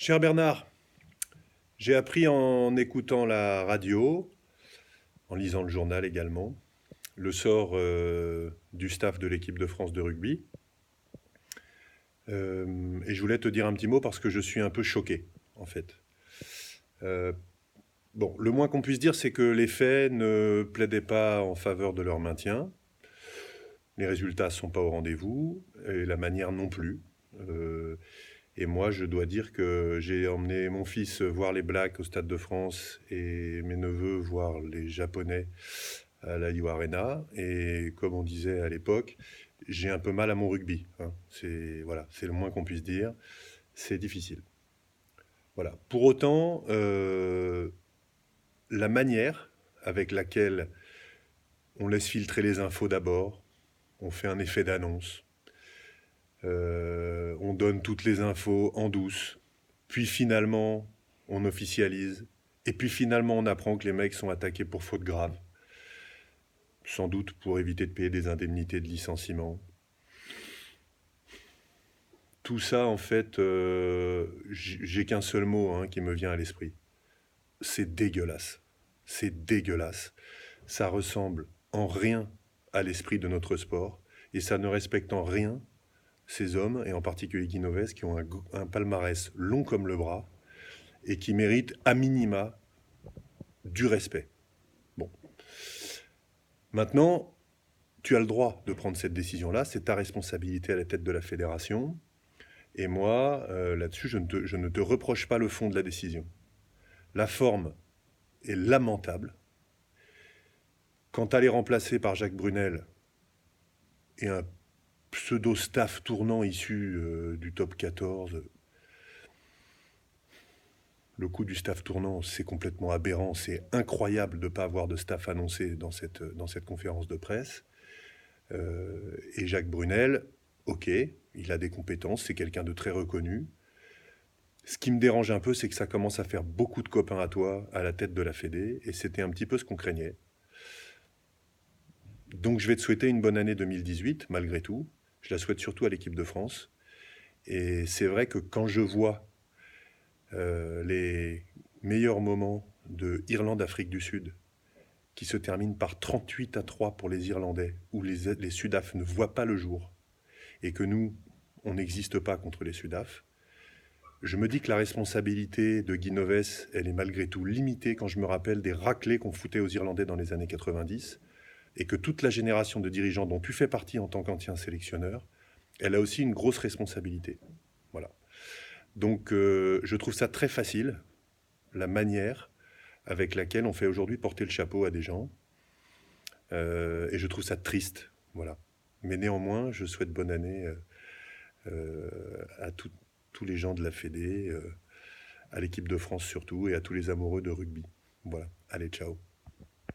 Cher Bernard, j'ai appris en écoutant la radio, en lisant le journal également, le sort du staff de l'équipe de France de rugby. Et je voulais te dire un petit mot parce que je suis un peu choqué, en fait. Euh, bon, le moins qu'on puisse dire, c'est que les faits ne plaidaient pas en faveur de leur maintien. Les résultats ne sont pas au rendez-vous, et la manière non plus. Euh, Et moi, je dois dire que j'ai emmené mon fils voir les Blacks au Stade de France et mes neveux voir les Japonais à la U Arena. Et comme on disait à l'époque, j'ai un peu mal à mon rugby, hein. C'est voilà, c'est le moins qu'on puisse dire. C'est difficile. Voilà. Pour autant, la manière avec laquelle on laisse filtrer les infos d'abord, on fait un effet d'annonce, on donne toutes les infos en douce, puis finalement on officialise, et puis finalement on apprend que les mecs sont attaqués pour faute grave, sans doute pour éviter de payer des indemnités de licenciement. Tout ça, en fait, j'ai qu'un seul mot hein, qui me vient à l'esprit. C'est dégueulasse. C'est dégueulasse. Ça ressemble en rien à l'esprit de notre sport, et ça ne respecte en rien ces hommes, et en particulier Guinoves, qui ont un palmarès long comme le bras, et qui méritent à minima du respect. Bon. Maintenant, tu as le droit de prendre cette décision-là, c'est ta responsabilité à la tête de la fédération, et moi, là-dessus, je ne te reproche pas le fond de la décision. La forme est lamentable. Quand elle est remplacée par Jacques Brunel et un pseudo-staff tournant issu du top 14, le coup du staff tournant, c'est complètement aberrant. C'est incroyable de ne pas avoir de staff annoncé dans cette conférence de presse. Et Jacques Brunel, ok, il a des compétences, c'est quelqu'un de très reconnu. Ce qui me dérange un peu, c'est que ça commence à faire beaucoup de copains à toi à la tête de la Fédé, et c'était un petit peu ce qu'on craignait. Donc je vais te souhaiter une bonne année 2018, malgré tout. Je la souhaite surtout à l'équipe de France. Et c'est vrai que quand je vois les meilleurs moments de Irlande-Afrique du Sud, qui se terminent par 38-3 pour les Irlandais, où les Sudaf ne voient pas le jour, et que nous, on n'existe pas contre les Sudaf, je me dis que la responsabilité de Guinoves, elle est malgré tout limitée quand je me rappelle des raclées qu'on foutait aux Irlandais dans les années 90, et que toute la génération de dirigeants dont tu fais partie en tant qu'ancien sélectionneur, elle a aussi une grosse responsabilité. Voilà. Donc je trouve ça très facile, la manière avec laquelle on fait aujourd'hui porter le chapeau à des gens, et je trouve ça triste. Voilà. Mais néanmoins, je souhaite bonne année à tous les gens de la Fédé, à l'équipe de France surtout, et à tous les amoureux de rugby. Voilà. Allez, ciao.